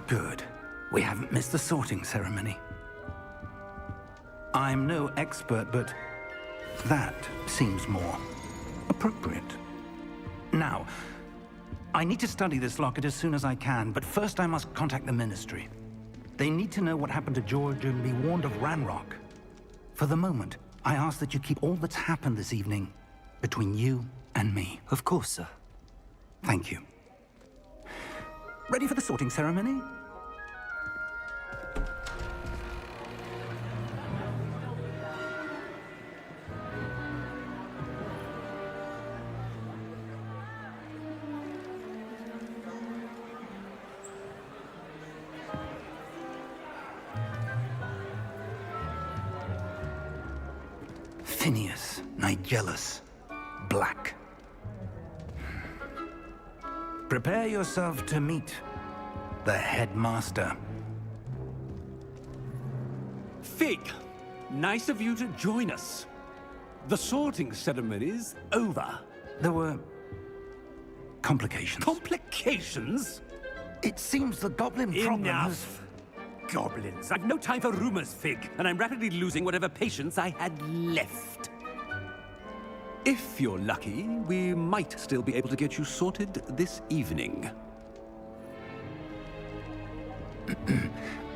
Good. We haven't missed the sorting ceremony. I'm no expert, but that seems more appropriate. Now, I need to study this locket as soon as I can, but first I must contact the Ministry. They need to know what happened to George and be warned of Ranrock. For the moment, I ask that you keep all that's happened this evening between you and me. Of course, sir. Thank you. Ready for the sorting ceremony? Phineas, Nigellus, Black. Prepare yourself to meet the headmaster. Fig, nice of you to join us. The sorting ceremony's over. There were complications. Complications? It seems the goblin problem has... Enough! Goblins. I've no time for rumors, Fig, and I'm rapidly losing whatever patience I had left. If you're lucky, we might still be able to get you sorted this evening.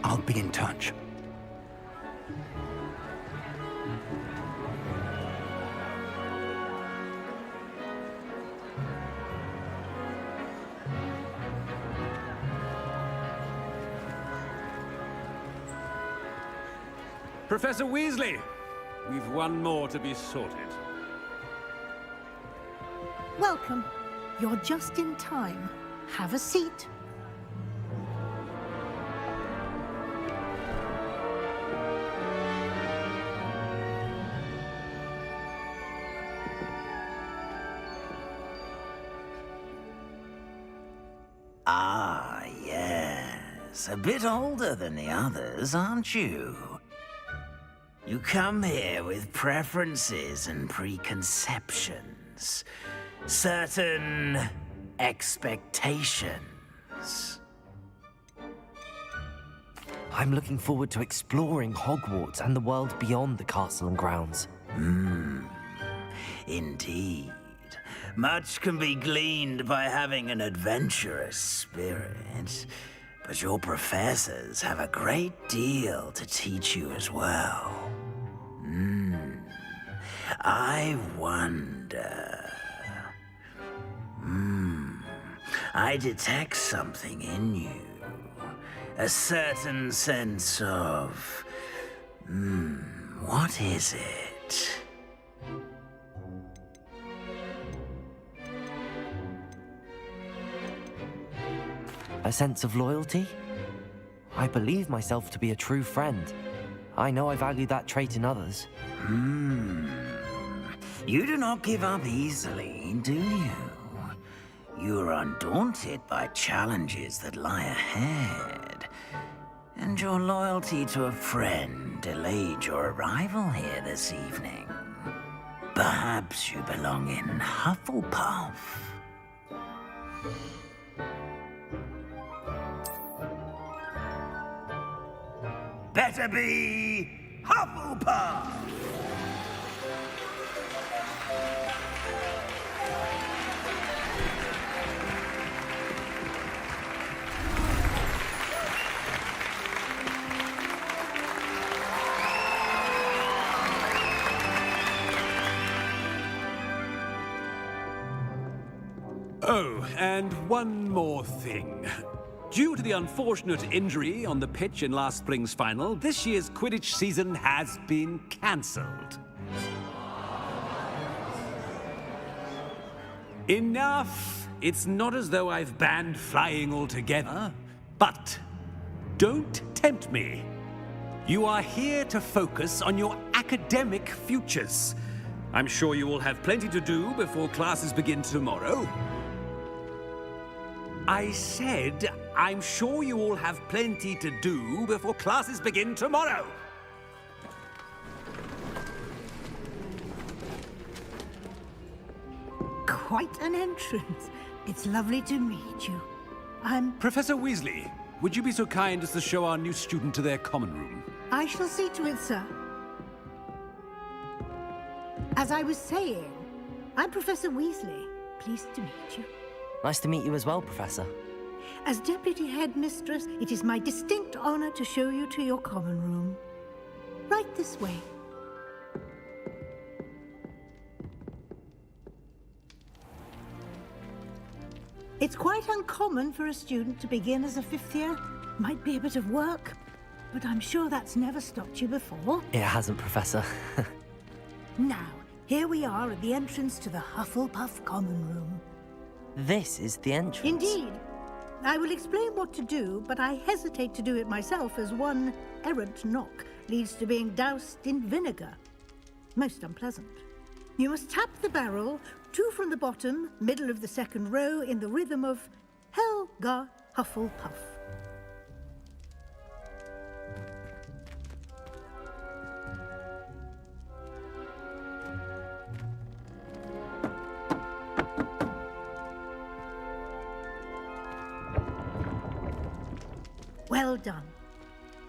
I'll be in touch. Professor Weasley, we've one more to be sorted. Welcome. You're just in time. Have a seat. Ah, yes. A bit older than the others, aren't you? You come here with preferences and preconceptions. Certain expectations. I'm looking forward to exploring Hogwarts and the world beyond the castle and grounds. Indeed. Much can be gleaned by having an adventurous spirit, but your professors have a great deal to teach you as well. I wonder... I detect something in you. A certain sense of... what is it? A sense of loyalty? I believe myself to be a true friend. I know I value that trait in others. You do not give up easily, do you? You are undaunted by challenges that lie ahead. And your loyalty to a friend delayed your arrival here this evening. Perhaps you belong in Hufflepuff. Better be Hufflepuff! Oh, and one more thing. Due to the unfortunate injury on the pitch in last spring's final, this year's Quidditch season has been cancelled. Enough! It's not as though I've banned flying altogether, but don't tempt me. You are here to focus on your academic futures. I'm sure you will have plenty to do before classes begin tomorrow. I said, I'm sure you all have plenty to do before classes begin tomorrow. Quite an entrance. It's lovely to meet you. I'm... Professor Weasley, would you be so kind as to show our new student to their common room? I shall see to it, sir. As I was saying, I'm Professor Weasley. Pleased to meet you. Nice to meet you as well, Professor. As Deputy Headmistress, it is my distinct honor to show you to your common room. Right this way. It's quite uncommon for a student to begin as a fifth year. Might be a bit of work, but I'm sure that's never stopped you before. It hasn't, Professor. Now, here we are at the entrance to the Hufflepuff common room. This is the entrance. Indeed. I will explain what to do, but I hesitate to do it myself as one errant knock leads to being doused in vinegar. Most unpleasant. You must tap the barrel, 2 from the bottom, middle of the second row, in the rhythm of Helga Hufflepuff. Well done.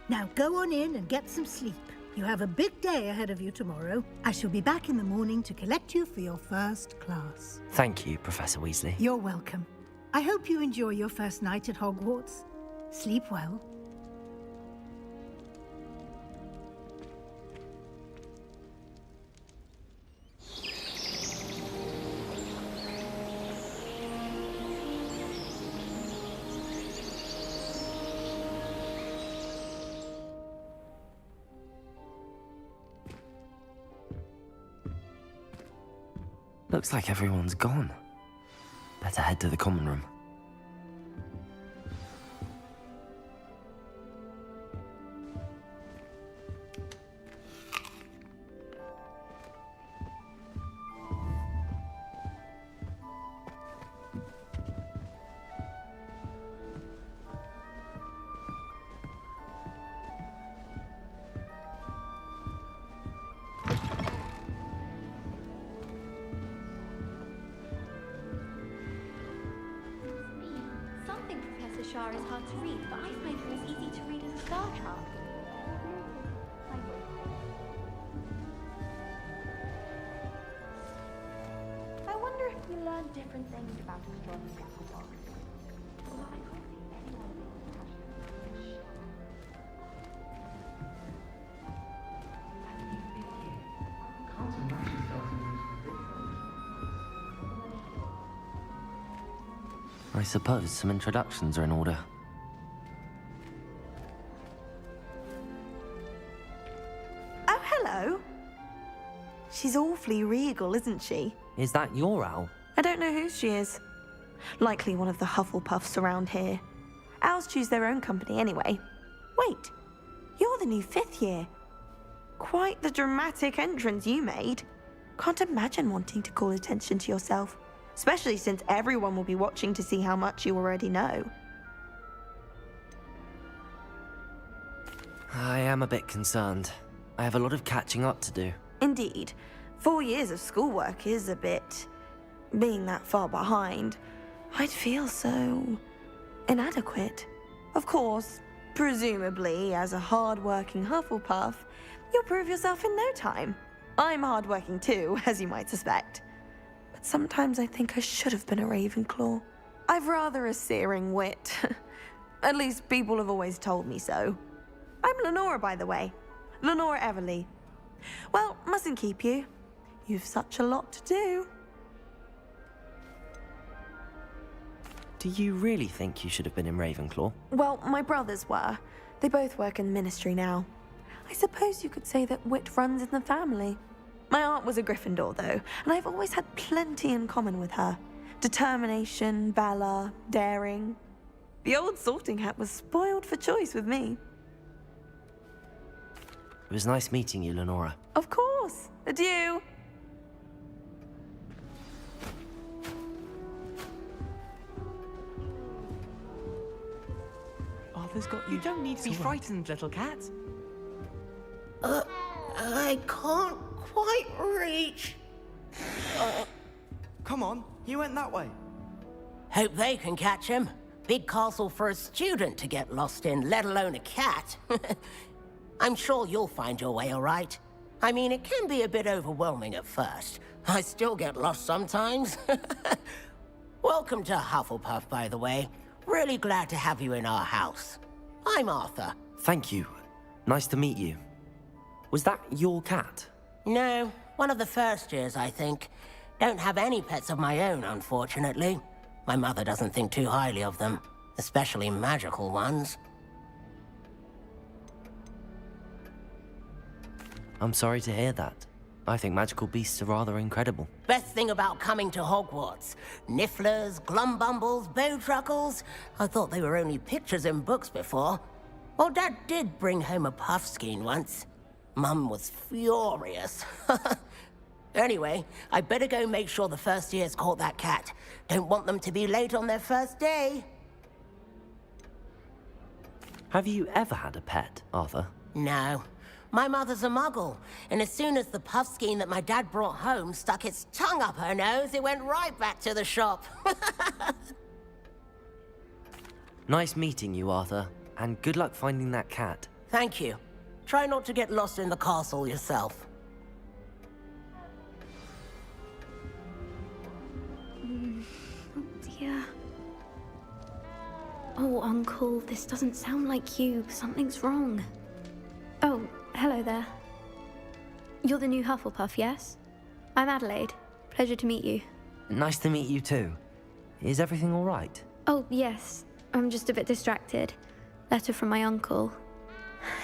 Now go on in and get some sleep. You have a big day ahead of you tomorrow. I shall be back in the morning to collect you for your first class. Thank you, Professor Weasley. You're welcome. I hope you enjoy your first night at Hogwarts. Sleep well. Looks like everyone's gone. Better head to the common room. Something Professor Shah is hard to read, but I find her as easy to read as a star chart. I wonder if you learn different things about astronomy at Hogwarts. Well, I can't see anyone being passionate about Shah. I suppose some introductions are in order. Oh, hello. She's awfully regal, isn't she? Is that your owl? I don't know who she is. Likely one of the Hufflepuffs around here. Owls choose their own company anyway. Wait, you're the new fifth year. Quite the dramatic entrance you made. Can't imagine wanting to call attention to yourself, especially since everyone will be watching to see how much you already know. I am a bit concerned. I have a lot of catching up to do. Indeed, 4 years of schoolwork is a bit... being that far behind, I'd feel so... inadequate. Of course, presumably, as a hard-working Hufflepuff, you'll prove yourself in no time. I'm hard-working too, as you might suspect. But sometimes I think I should have been a Ravenclaw. I've rather a searing wit. At least people have always told me so. I'm Lenora, by the way. Lenora Everly. Well, mustn't keep you. You've such a lot to do. Do you really think you should have been in Ravenclaw? Well, my brothers were. They both work in the ministry now. I suppose you could say that wit runs in the family. My aunt was a Gryffindor, though, and I've always had plenty in common with her. Determination, valor, daring. The old sorting hat was spoiled for choice with me. It was nice meeting you, Lenora. Of course. Adieu. Arthur's got you. You don't need to be frightened, little cat. I can't quite reach. Come on, you went that way. Hope they can catch him. Big castle for a student to get lost in, let alone a cat. I'm sure you'll find your way all right. I mean, it can be a bit overwhelming at first. I still get lost sometimes. Welcome to Hufflepuff, by the way. Really glad to have you in our house. I'm Arthur. Thank you. Nice to meet you. Was that your cat? No, one of the first years, I think. Don't have any pets of my own, unfortunately. My mother doesn't think too highly of them, especially magical ones. I'm sorry to hear that. I think magical beasts are rather incredible. Best thing about coming to Hogwarts. Nifflers, glumbumbles, bowtruckles. I thought they were only pictures in books before. Well, Dad did bring home a puffskein once. Mum was furious. Anyway, I better go make sure the first years caught that cat. Don't want them to be late on their first day. Have you ever had a pet, Arthur? No. My mother's a muggle, and as soon as the puffskein that my dad brought home stuck its tongue up her nose, it went right back to the shop. Nice meeting you, Arthur, and good luck finding that cat. Thank you. Try not to get lost in the castle yourself. Oh dear. Oh, Uncle, this doesn't sound like you. Something's wrong. Oh, hello there. You're the new Hufflepuff, yes? I'm Adelaide. Pleasure to meet you. Nice to meet you too. Is everything all right? Oh, yes. I'm just a bit distracted. Letter from my uncle.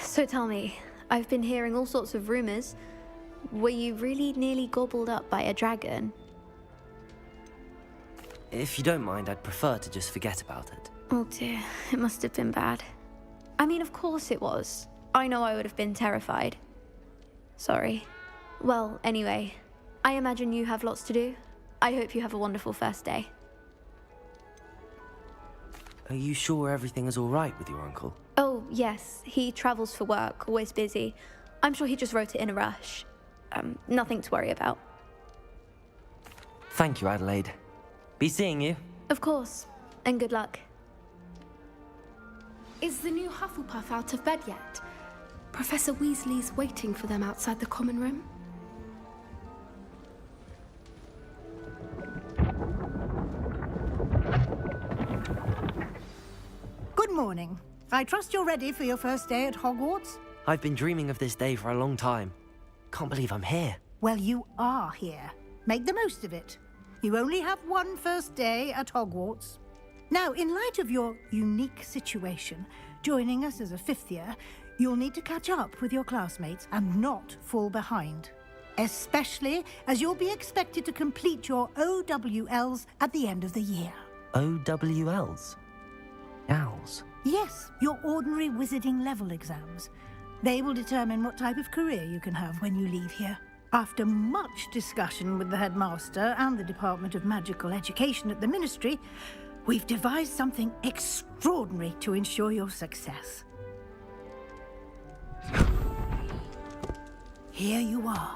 So tell me, I've been hearing all sorts of rumors. Were you really nearly gobbled up by a dragon? If you don't mind, I'd prefer to just forget about it. Oh dear, it must have been bad. I mean, of course it was. I know I would have been terrified. Sorry. Well, anyway, I imagine you have lots to do. I hope you have a wonderful first day. Are you sure everything is all right with your uncle? Oh, yes. He travels for work, always busy. I'm sure he just wrote it in a rush. Nothing to worry about. Thank you, Adelaide. Be seeing you. Of course. And good luck. Is the new Hufflepuff out of bed yet? Professor Weasley's waiting for them outside the common room. Good morning. I trust you're ready for your first day at Hogwarts? I've been dreaming of this day for a long time. Can't believe I'm here. Well, you are here. Make the most of it. You only have one first day at Hogwarts. Now, in light of your unique situation, joining us as a fifth year, you'll need to catch up with your classmates and not fall behind. Especially as you'll be expected to complete your OWLs at the end of the year. OWLs? Owls? Yes, your ordinary wizarding level exams. They will determine what type of career you can have when you leave here. After much discussion with the headmaster and the Department of Magical Education at the Ministry, we've devised something extraordinary to ensure your success. Here you are.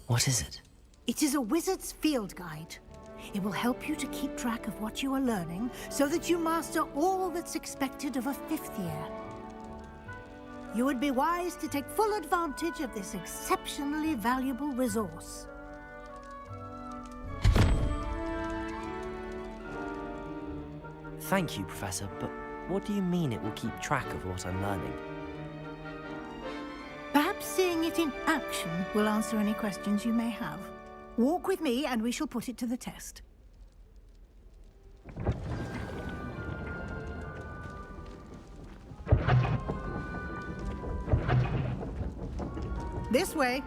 What is it? It is a wizard's field guide. It will help you to keep track of what you are learning so that you master all that's expected of a fifth year. You would be wise to take full advantage of this exceptionally valuable resource. Thank you, Professor, but what do you mean it will keep track of what I'm learning? Perhaps seeing it in action will answer any questions you may have. Walk with me and we shall put it to the test. This way.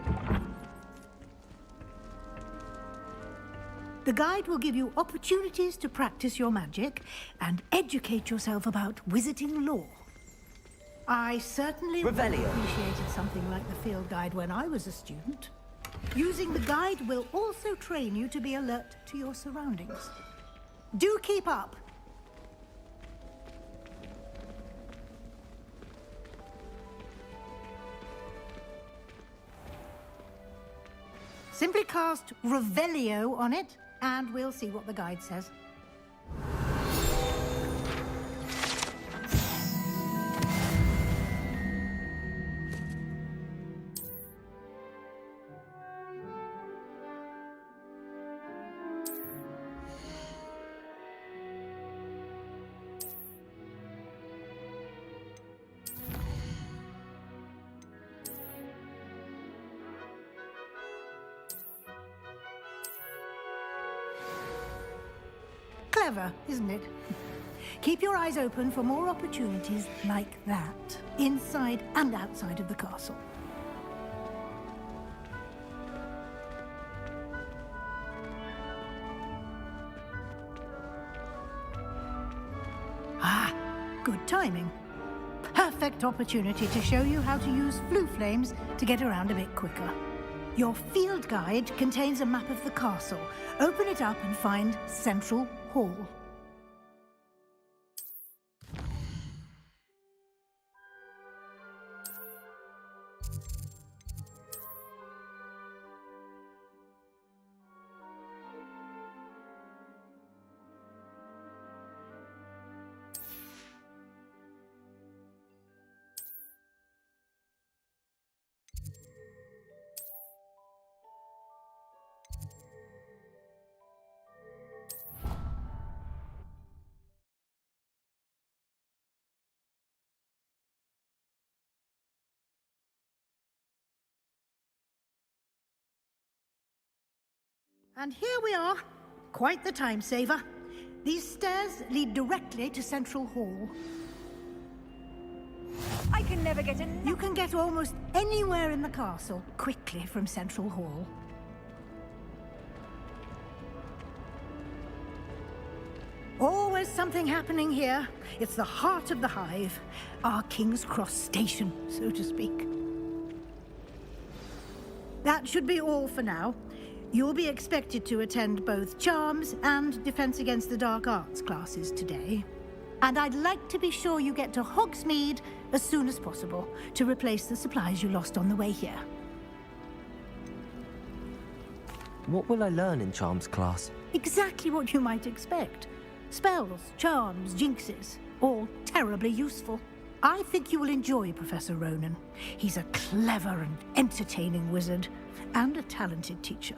The guide will give you opportunities to practice your magic and educate yourself about wizarding lore. I certainly would have appreciated something like the field guide when I was a student. Using the guide will also train you to be alert to your surroundings. Do keep up. Simply cast Revelio on it, and we'll see what the guide says. Clever, isn't it? Keep your eyes open for more opportunities like that, inside and outside of the castle. Ah, good timing. Perfect opportunity to show you how to use flue flames to get around a bit quicker. Your field guide contains a map of the castle. Open it up and find Central Hall. And here we are. Quite the time saver. These stairs lead directly to Central Hall. I can never get enough. You can get almost anywhere in the castle quickly from Central Hall. Always something happening here. It's the heart of the hive. Our King's Cross station, so to speak. That should be all for now. You'll be expected to attend both Charms and Defense Against the Dark Arts classes today. And I'd like to be sure you get to Hogsmeade as soon as possible to replace the supplies you lost on the way here. What will I learn in Charms class? Exactly what you might expect. Spells, charms, jinxes, all terribly useful. I think you will enjoy Professor Ronan. He's a clever and entertaining wizard, and a talented teacher.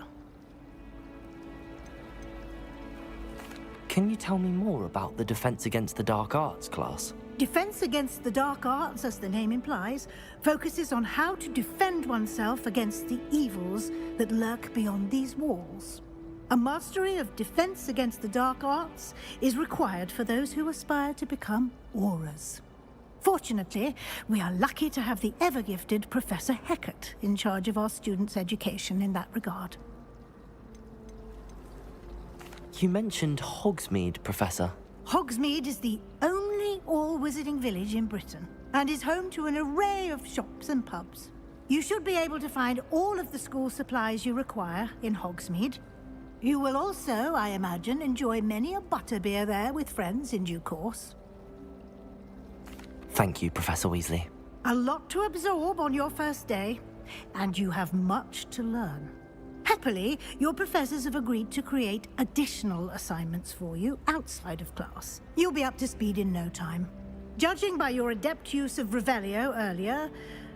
Can you tell me more about the Defense Against the Dark Arts class? Defense Against the Dark Arts, as the name implies, focuses on how to defend oneself against the evils that lurk beyond these walls. A mastery of Defense Against the Dark Arts is required for those who aspire to become Aurors. Fortunately, we are lucky to have the ever-gifted Professor Hecat in charge of our students' education in that regard. You mentioned Hogsmeade, Professor. Hogsmeade is the only all-wizarding village in Britain, and is home to an array of shops and pubs. You should be able to find all of the school supplies you require in Hogsmeade. You will also, I imagine, enjoy many a butterbeer there with friends in due course. Thank you, Professor Weasley. A lot to absorb on your first day, and you have much to learn. Happily, your professors have agreed to create additional assignments for you outside of class. You'll be up to speed in no time. Judging by your adept use of Revelio earlier,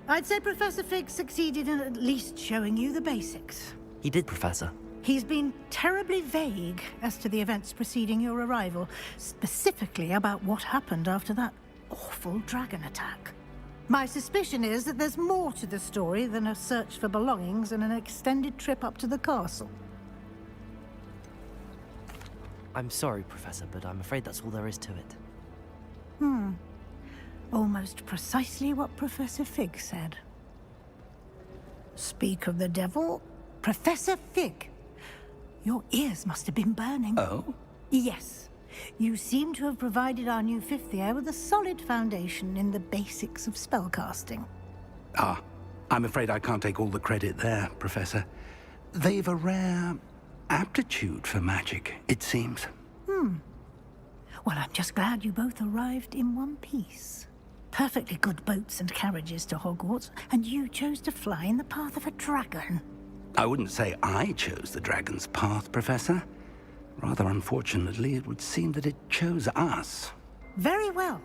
I'd say Professor Fig succeeded in at least showing you the basics. He did, Professor. He's been terribly vague as to the events preceding your arrival, specifically about what happened after that awful dragon attack. My suspicion is that there's more to the story than a search for belongings and an extended trip up to the castle. I'm sorry, Professor, but I'm afraid that's all there is to it. Almost precisely what Professor Fig said. Speak of the devil, Professor Fig. Your ears must have been burning. Oh? Yes. You seem to have provided our new fifth year with a solid foundation in the basics of spellcasting. Ah, I'm afraid I can't take all the credit there, Professor. They've a rare aptitude for magic, it seems. Well, I'm just glad you both arrived in one piece. Perfectly good boats and carriages to Hogwarts, and you chose to fly in the path of a dragon. I wouldn't say I chose the dragon's path, Professor. Rather unfortunately, it would seem that it chose us. Very well.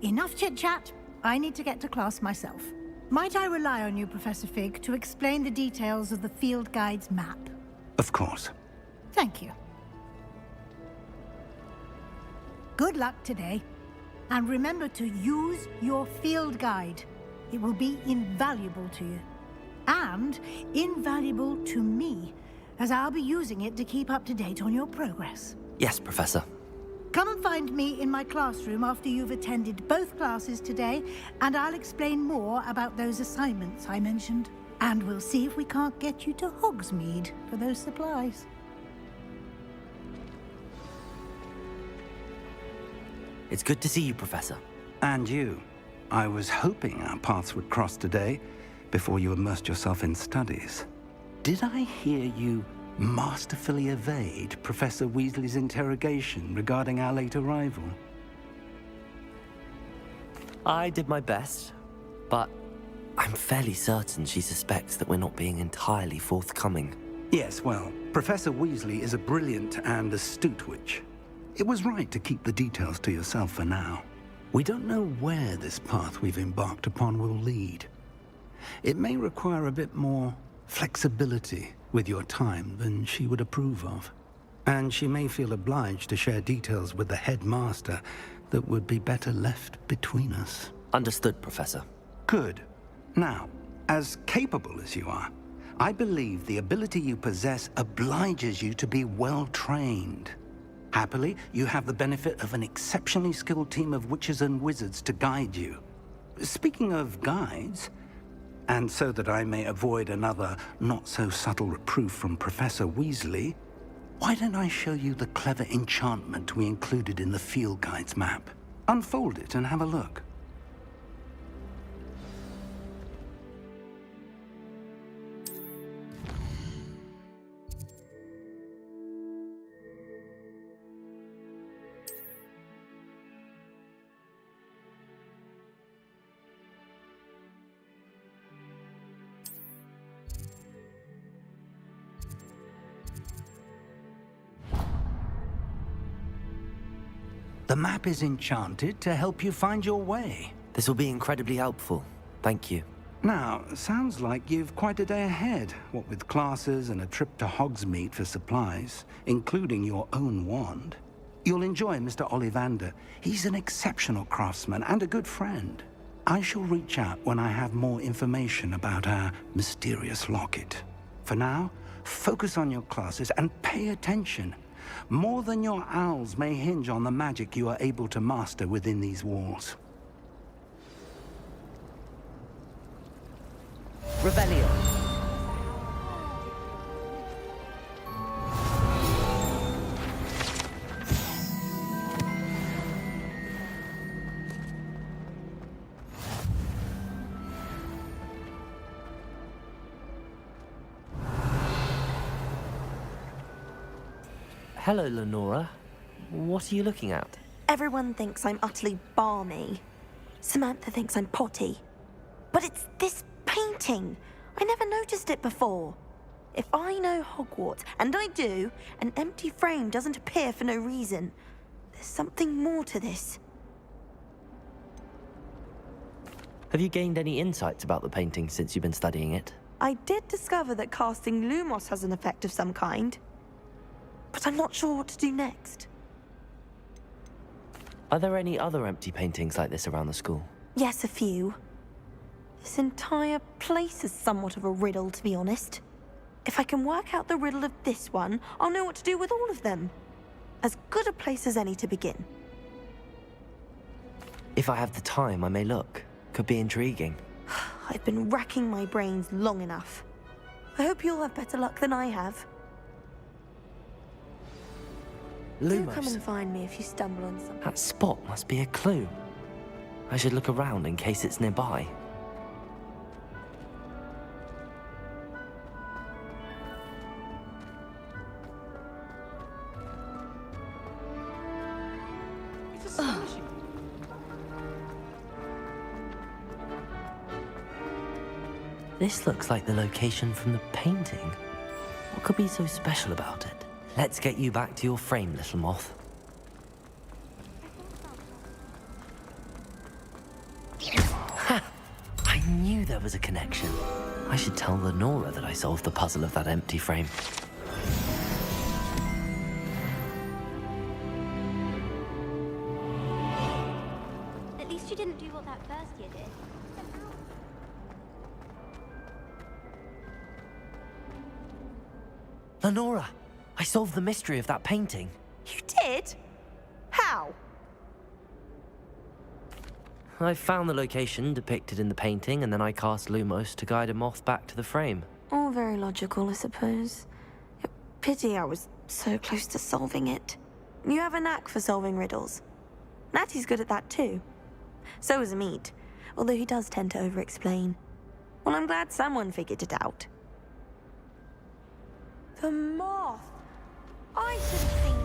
Enough chit-chat. I need to get to class myself. Might I rely on you, Professor Fig, to explain the details of the field guide's map? Of course. Thank you. Good luck today. And remember to use your field guide. It will be invaluable to you. And invaluable to me, as I'll be using it to keep up to date on your progress. Yes, Professor. Come and find me in my classroom after you've attended both classes today, and I'll explain more about those assignments I mentioned. And we'll see if we can't get you to Hogsmeade for those supplies. It's good to see you, Professor. And you. I was hoping our paths would cross today, before you immersed yourself in studies. Did I hear you masterfully evade Professor Weasley's interrogation regarding our late arrival? I did my best, but I'm fairly certain she suspects that we're not being entirely forthcoming. Yes, well, Professor Weasley is a brilliant and astute witch. It was right to keep the details to yourself for now. We don't know where this path we've embarked upon will lead. It may require a bit more flexibility with your time than she would approve of. And she may feel obliged to share details with the headmaster that would be better left between us. Understood, Professor. Good. Now, as capable as you are, I believe the ability you possess obliges you to be well-trained. Happily, you have the benefit of an exceptionally skilled team of witches and wizards to guide you. Speaking of guides, and so that I may avoid another not-so-subtle reproof from Professor Weasley, why don't I show you the clever enchantment we included in the field guide's map? Unfold it and have a look. The map is enchanted to help you find your way. This will be incredibly helpful. Thank you. Now, sounds like you've quite a day ahead, what with classes and a trip to Hogsmeade for supplies, including your own wand. You'll enjoy Mr. Ollivander. He's an exceptional craftsman and a good friend. I shall reach out when I have more information about our mysterious locket. For now, focus on your classes and pay attention. More than your owls may hinge on the magic you are able to master within these walls. Rebellion. Hello, Lenora. What are you looking at? Everyone thinks I'm utterly balmy. Samantha thinks I'm potty. But it's this painting. I never noticed it before. If I know Hogwarts, and I do, an empty frame doesn't appear for no reason. There's something more to this. Have you gained any insights about the painting since you've been studying it? I did discover that casting Lumos has an effect of some kind. But I'm not sure what to do next. Are there any other empty paintings like this around the school? Yes, a few. This entire place is somewhat of a riddle, to be honest. If I can work out the riddle of this one, I'll know what to do with all of them. As good a place as any to begin. If I have the time, I may look. Could be intriguing. I've been racking my brains long enough. I hope you'll have better luck than I have. Do come and find me if you stumble on something. That spot must be a clue. I should look around in case it's nearby. This looks like the location from the painting. What could be so special about it? Let's get you back to your frame, little moth. Ha! I knew there was a connection. I should tell Lenora that I solved the puzzle of that empty frame. At least you didn't do what that first year did. Lenora! I solved the mystery of that painting. You did? How? I found the location depicted in the painting, and then I cast Lumos to guide a moth back to the frame. All very logical, I suppose. Pity I was so close to solving it. You have a knack for solving riddles. Natty's good at that too. So is Amit, although he does tend to over-explain. Well, I'm glad someone figured it out. The moth! I should have seen...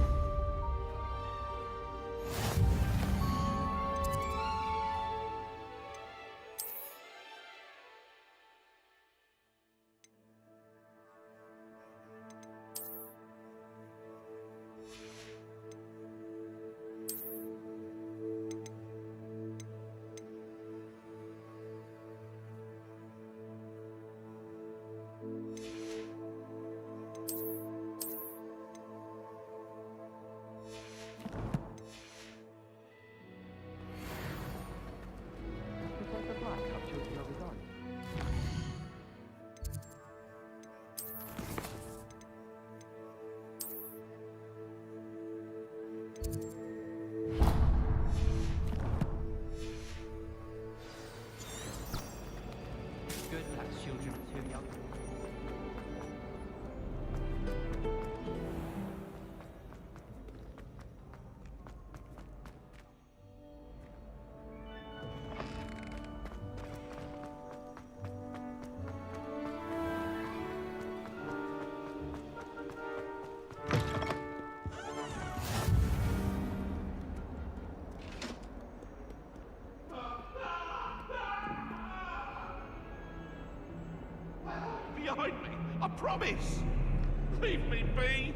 Behind me! I promise! Leave me be!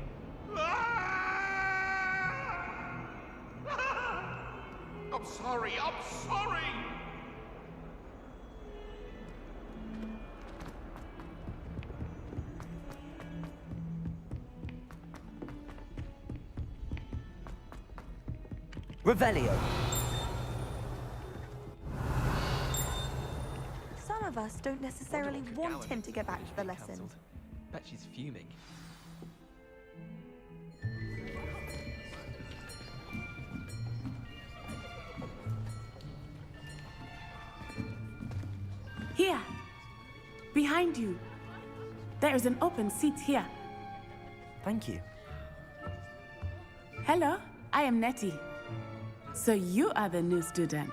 I'm sorry! I'm sorry! Revelio! Some of us don't necessarily want him to get back to the lesson. Bet she's fuming. Here! Behind you! There is an open seat here. Thank you. Hello, I am Nettie. So you are the new student.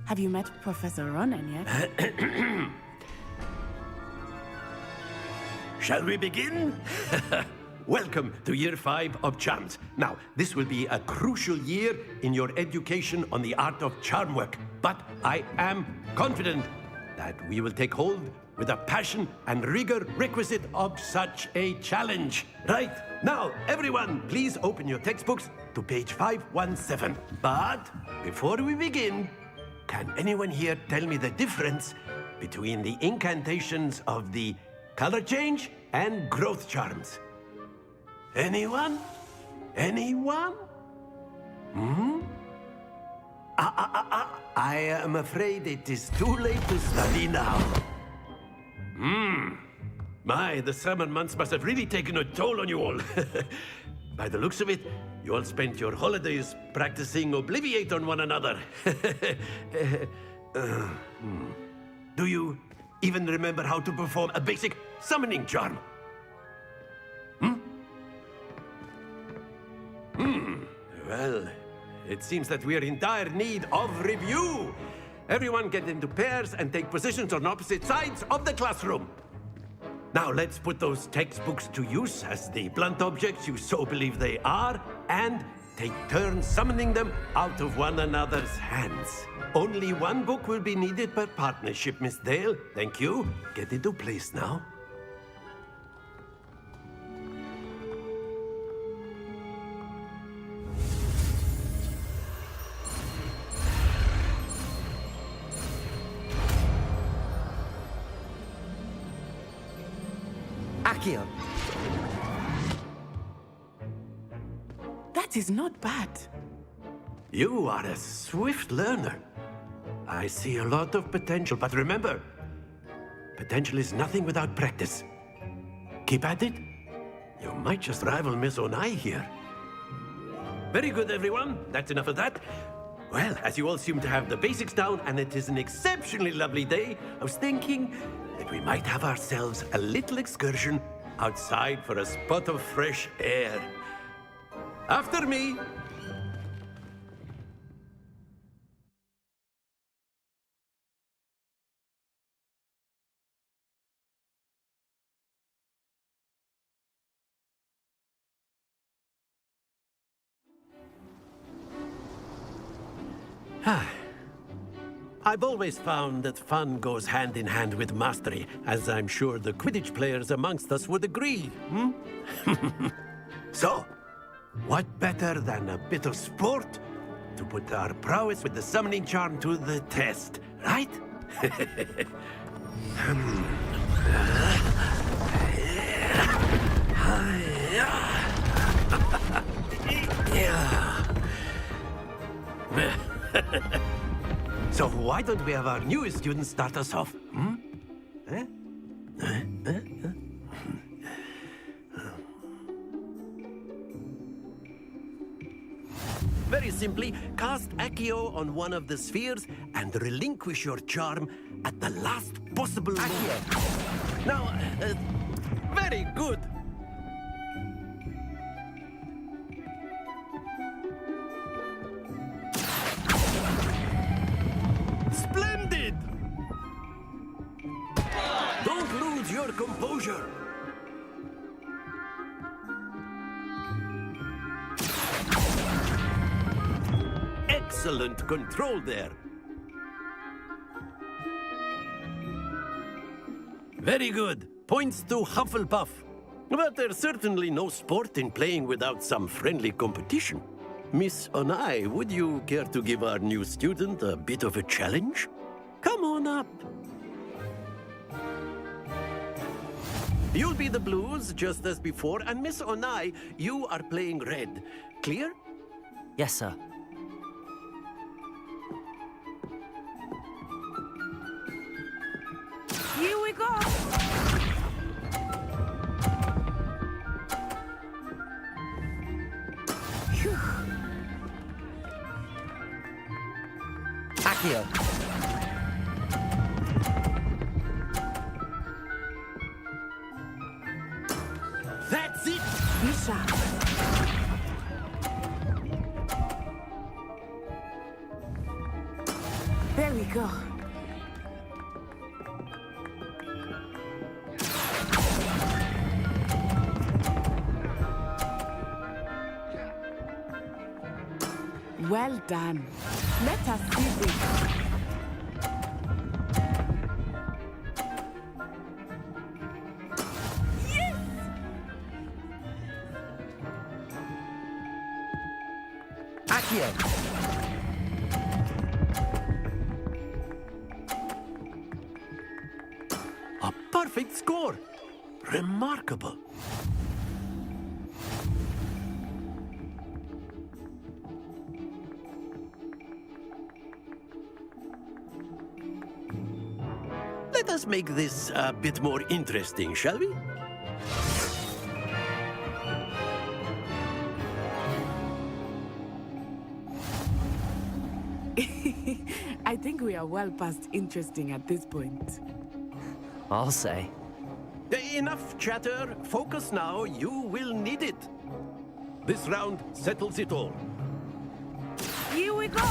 Have you met Professor Ronan yet? Shall we begin? Welcome to Year 5 of Charms. Now, this will be a crucial year in your education on the art of charm work, but I am confident that we will take hold with the passion and rigor requisite of such a challenge. Right, now, everyone, please open your textbooks to page 517. But before we begin, can anyone here tell me the difference between the incantations of the color change and growth charms? Anyone? Anyone? I am afraid it is too late to study now. My, the summer months must have really taken a toll on you all. By the looks of it, you all spent your holidays practicing Obliviate on one another. Do you even remember how to perform a basic summoning charm? Well, it seems that we are in dire need of review. Everyone get into pairs and take positions on opposite sides of the classroom. Now let's put those textbooks to use as the blunt objects you so believe they are, and take turns summoning them out of one another's hands. Only one book will be needed per partnership, Miss Dale. Thank you. Get into place now. Accio! That is not bad. You are a swift learner. I see a lot of potential, but remember, potential is nothing without practice. Keep at it. You might just rival Miss Onai here. Very good, everyone. That's enough of that. Well, as you all seem to have the basics down, and it is an exceptionally lovely day, I was thinking that we might have ourselves a little excursion outside for a spot of fresh air. After me. I've always found that fun goes hand in hand with mastery, as I'm sure the Quidditch players amongst us would agree, So, what better than a bit of sport to put our prowess with the summoning charm to the test, right? So why don't we have our newest student start us off? Very simply, cast Accio on one of the spheres and relinquish your charm at the last possible moment. Now, very good. Splendid! Don't lose your composure. Excellent control there. Very good. Points to Hufflepuff. But there's certainly no sport in playing without some friendly competition. Miss Onai, would you care to give our new student a bit of a challenge? Come on up. You'll be the blues, just as before, and Miss Onai, you are playing red. Clear? Yes, sir. Here we go! Phew. Accio! That's it! Bishop. There we go. Well done. Let us see this. Yes! Accio! A perfect score! Remarkable. Let us make this a bit more interesting, shall we? I think we are well past interesting at this point. I'll say. Enough chatter. Focus now. You will need it. This round settles it all. Here we go!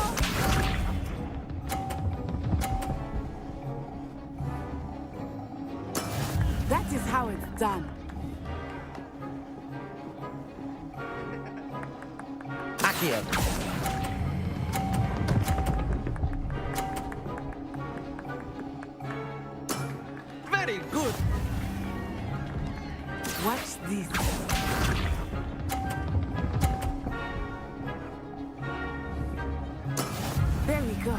That is how it's done. Accio! Accio. Very good. Watch this. There we go.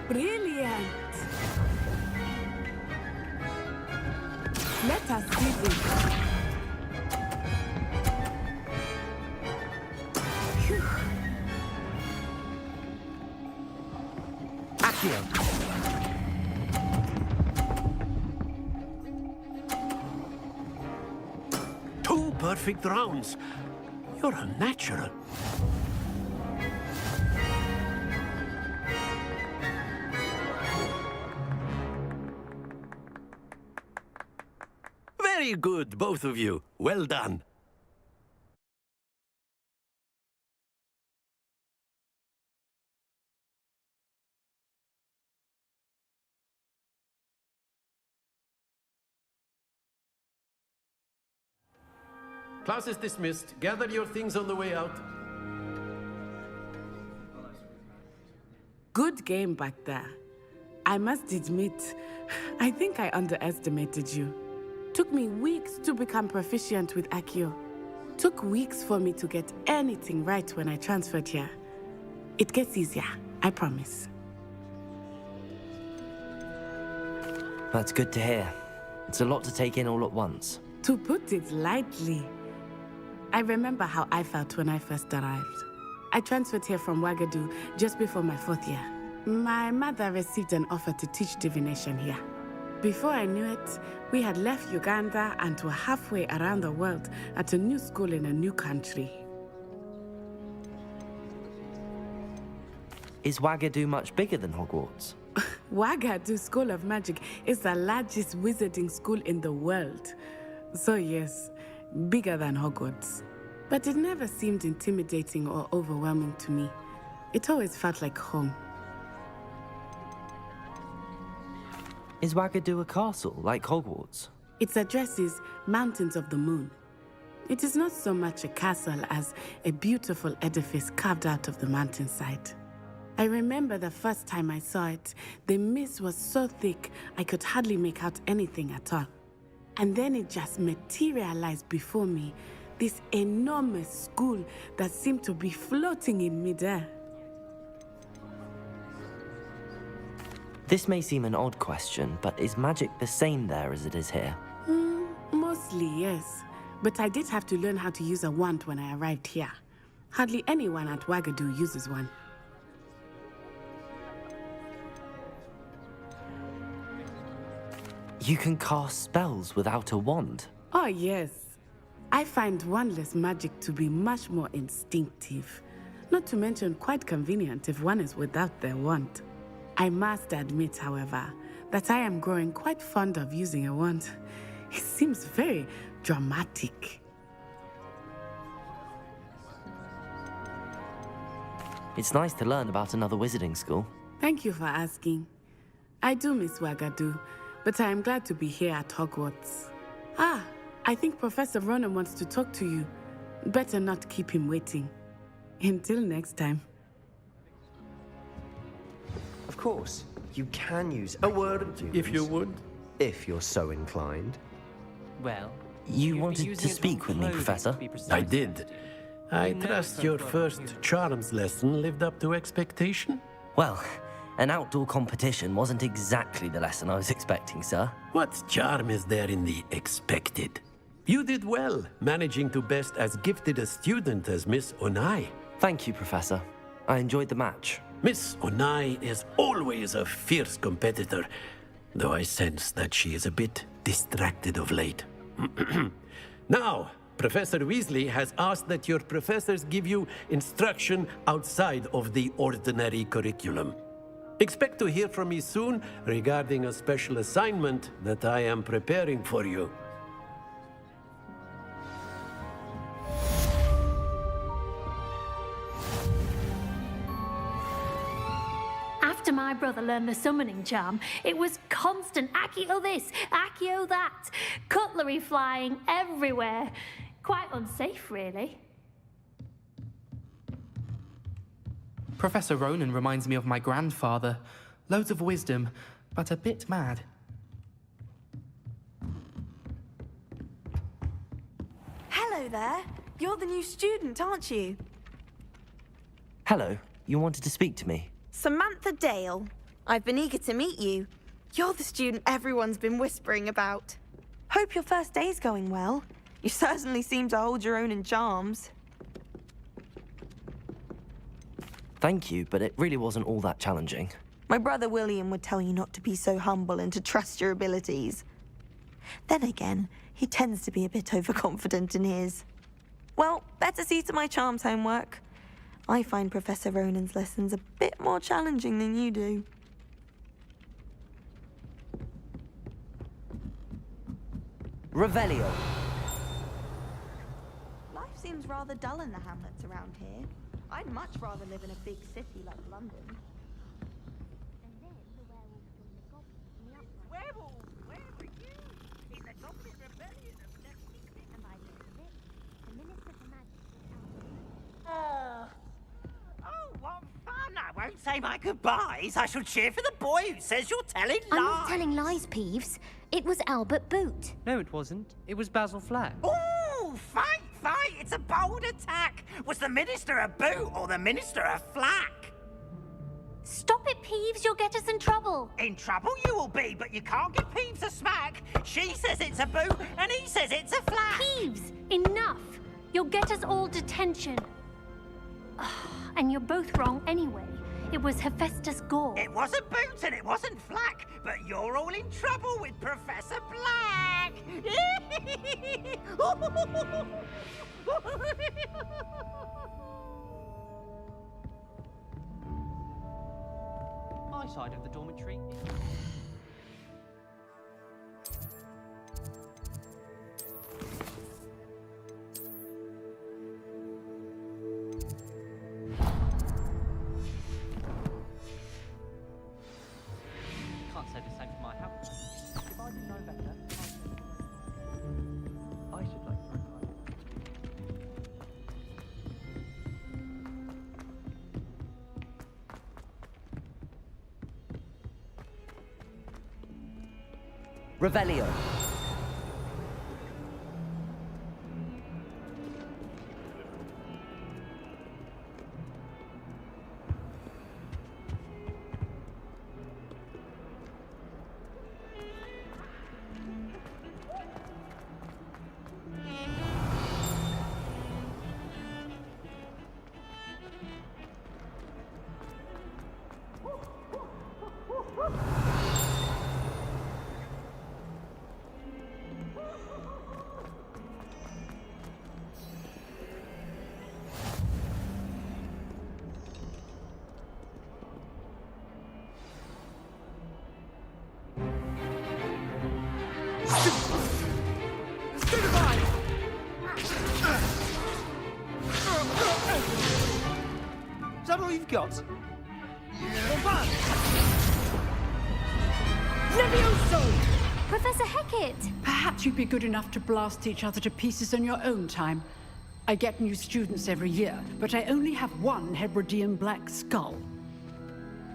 Brilliant. Let us see this. Phew. Accio. Two perfect rounds. You're a natural. Very good, both of you. Well done. Class is dismissed. Gather your things on the way out. Good game back there. I must admit, I think I underestimated you. Took me weeks to become proficient with Accio. Took weeks for me to get anything right when I transferred here. It gets easier, I promise. That's good to hear. It's a lot to take in all at once. To put it lightly, I remember how I felt when I first arrived. I transferred here from Wagadu just before my 4th year. My mother received an offer to teach divination here. Before I knew it, we had left Uganda and were halfway around the world at a new school in a new country. Is Wagadu much bigger than Hogwarts? Wagadu School of Magic is the largest wizarding school in the world. So yes, bigger than Hogwarts. But it never seemed intimidating or overwhelming to me. It always felt like home. Is Wagadu a castle, like Hogwarts? Its address is Mountains of the Moon. It is not so much a castle as a beautiful edifice carved out of the mountainside. I remember the first time I saw it, the mist was so thick I could hardly make out anything at all. And then it just materialized before me, this enormous school that seemed to be floating in midair. This may seem an odd question, but is magic the same there as it is here? Mostly, yes. But I did have to learn how to use a wand when I arrived here. Hardly anyone at Wagadu uses one. You can cast spells without a wand? Oh, yes. I find wandless magic to be much more instinctive. Not to mention quite convenient if one is without their wand. I must admit, however, that I am growing quite fond of using a wand. It seems very dramatic. It's nice to learn about another wizarding school. Thank you for asking. I do miss Wagadu, but I am glad to be here at Hogwarts. Ah, I think Professor Ronan wants to talk to you. Better not keep him waiting. Until next time. Of course, you can use a word of doom. If you would. If you're so inclined. Well, you wanted to speak with me, Professor? I did. I trust your first charms lesson lived up to expectation? Well, an outdoor competition wasn't exactly the lesson I was expecting, sir. What charm is there in the expected? You did well, managing to best as gifted a student as Miss Onai. Thank you, Professor. I enjoyed the match. Miss Onai is always a fierce competitor, though I sense that she is a bit distracted of late. Now, Professor Weasley has asked that your professors give you instruction outside of the ordinary curriculum. Expect to hear from me soon regarding a special assignment that I am preparing for you. After my brother learned the summoning charm, it was constant Accio this, Accio that, cutlery flying everywhere. Quite unsafe, really. Professor Ronan reminds me of my grandfather. Loads of wisdom, but a bit mad. Hello there. You're the new student, aren't you? Hello, you wanted to speak to me? Samantha Dale. I've been eager to meet you. You're the student everyone's been whispering about. Hope your first day's going well. You certainly seem to hold your own in charms. Thank you, but it really wasn't all that challenging. My brother William would tell you not to be so humble and to trust your abilities. Then again, he tends to be a bit overconfident in his. Well, better see to my charms homework. I find Professor Ronan's lessons a bit more challenging than you do. Revelio. Life seems rather dull in the hamlets around here. I'd much rather live in a big city like London. Werewolves, where were you? In the Goblin Rebellion of 76, and by the end of it, the Minister for Magic. Oh, what fun! I won't say my goodbyes. I shall cheer for the boy who says you're telling lies. I'm not telling lies, Peeves. It was Albert Boot. No, it wasn't. It was Basil Flack. Ooh, fight! It's a bold attack. Was the Minister a boot or the Minister a flack? Stop it, Peeves. You'll get us in trouble. In trouble you will be, but you can't give Peeves a smack. She says it's a boot, and he says it's a flack. Peeves, enough. You'll get us all detention. And you're both wrong anyway. It was Hephaestus Gore. It wasn't boot and it wasn't flack, but you're all in trouble with Professor Black. My side of the dormitory. Can't say the same for my house. If I didn't know better, I should like to retire. Revelio. Is that all you've got? Levioso! Professor Hecat! Perhaps you'd be good enough to blast each other to pieces in your own time. I get new students every year, but I only have one Hebridean black skull.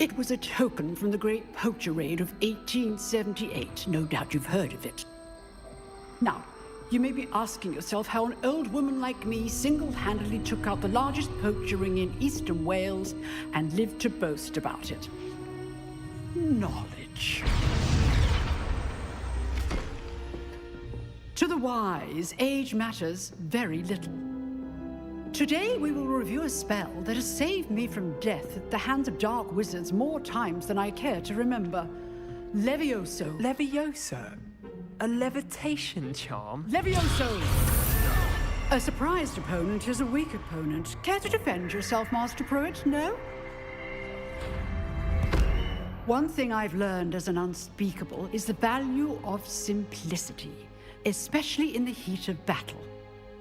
It was a token from the Great Poacher Raid of 1878. No doubt you've heard of it. Now, you may be asking yourself how an old woman like me single-handedly took out the largest poacher ring in eastern Wales and lived to boast about it. Knowledge. To the wise, age matters very little. Today we will review a spell that has saved me from death at the hands of dark wizards more times than I care to remember. Levioso. Levioso? A levitation charm? Levioso! A surprised opponent is a weak opponent. Care to defend yourself, Master Pruitt? No? One thing I've learned as an unspeakable is the value of simplicity, especially in the heat of battle.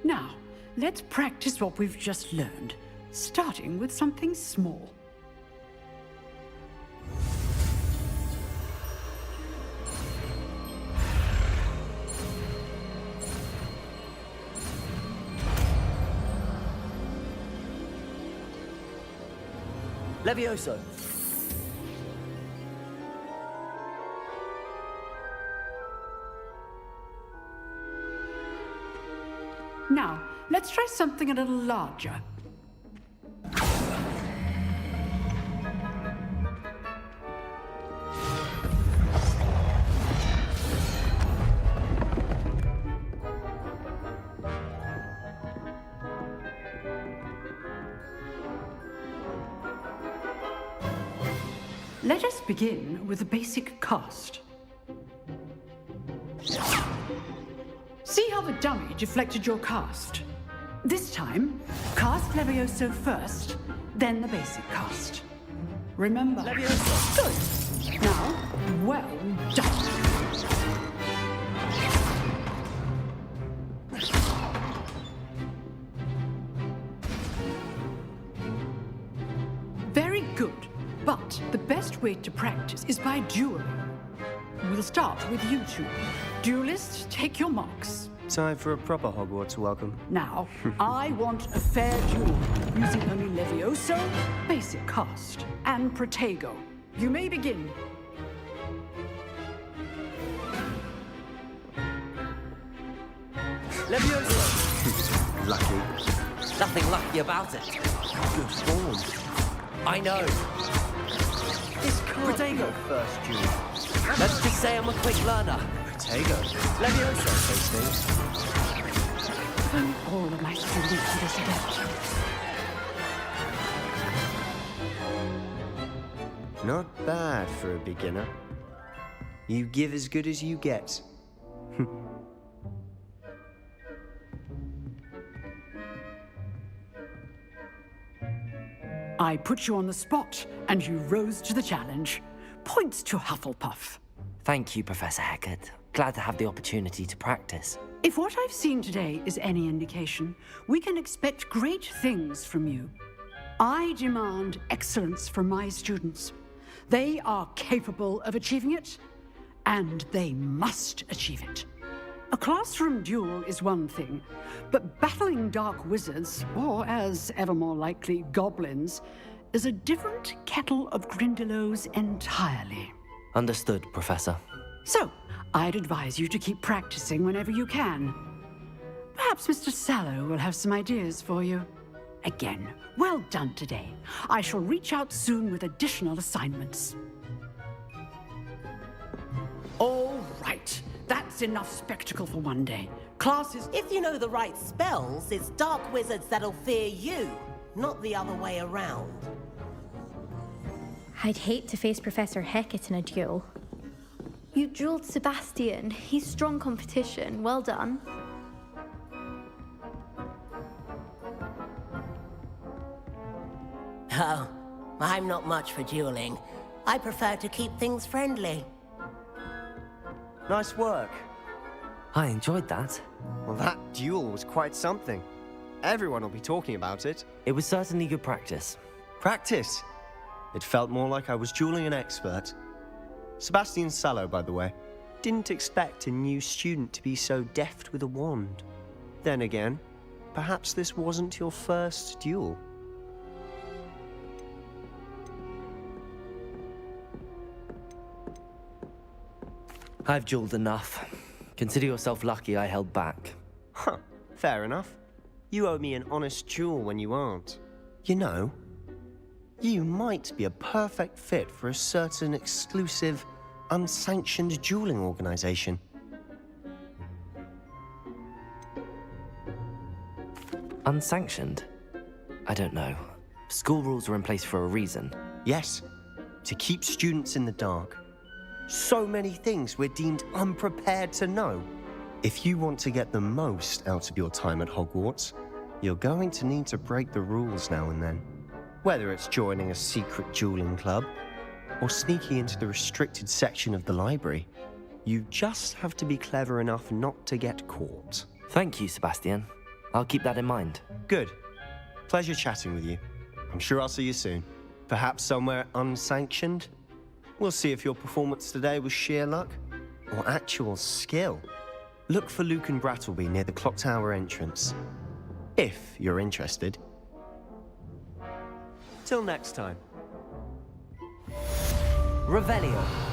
Now, let's practice what we've just learned, starting with something small. Levioso! Now, let's try something a little larger. Let us begin with the basic cast. See how the dummy deflected your cast? This time, cast Levioso first, then the basic cast. Remember? Levioso. Good. Now, well done. Very good. But the best way to practice is by dueling. We'll start with you two. Duelists, take your marks. Time for a proper Hogwarts welcome. Now, I want a fair duel, using only Levioso, basic cast, and Protego. You may begin. Levioso! Lucky. Nothing lucky about it. Good form. I know. This can't be your first duel. Let's just say I'm a quick learner. Protego. Levioso. Those things. If only all of my students were this adept. Not bad for a beginner. You give as good as you get. I put you on the spot, and you rose to the challenge. Points to Hufflepuff. Thank you, Professor Hecat. Glad to have the opportunity to practice. If what I've seen today is any indication, we can expect great things from you. I demand excellence from my students. They are capable of achieving it, and they must achieve it. A classroom duel is one thing, but battling dark wizards, or as ever more likely, goblins, is a different kettle of Grindylows entirely. Understood, Professor. So, I'd advise you to keep practicing whenever you can. Perhaps Mr. Sallow will have some ideas for you. Again, well done today. I shall reach out soon with additional assignments. All right. That's enough spectacle for one day. Classes... If you know the right spells, it's dark wizards that'll fear you, not the other way around. I'd hate to face Professor Hecat in a duel. You dueled Sebastian. He's strong competition. Well done. Oh, I'm not much for dueling. I prefer to keep things friendly. Nice work. I enjoyed that. Well, that duel was quite something. Everyone will be talking about it. It was certainly good practice. Practice? It felt more like I was dueling an expert. Sebastian Sallow, by the way. Didn't expect a new student to be so deft with a wand. Then again, perhaps this wasn't your first duel. I've dueled enough. Consider yourself lucky I held back. Huh, fair enough. You owe me an honest duel when you aren't. You know, you might be a perfect fit for a certain exclusive, unsanctioned dueling organization. Unsanctioned? I don't know. School rules are in place for a reason. Yes, to keep students in the dark. So many things we're deemed unprepared to know. If you want to get the most out of your time at Hogwarts, you're going to need to break the rules now and then. Whether it's joining a secret dueling club, or sneaking into the restricted section of the library, you just have to be clever enough not to get caught. Thank you, Sebastian. I'll keep that in mind. Good. Pleasure chatting with you. I'm sure I'll see you soon. Perhaps somewhere unsanctioned? We'll see if your performance today was sheer luck or actual skill. Look for Luke and Brattleby near the clock tower entrance, if you're interested. Till next time. Revelio.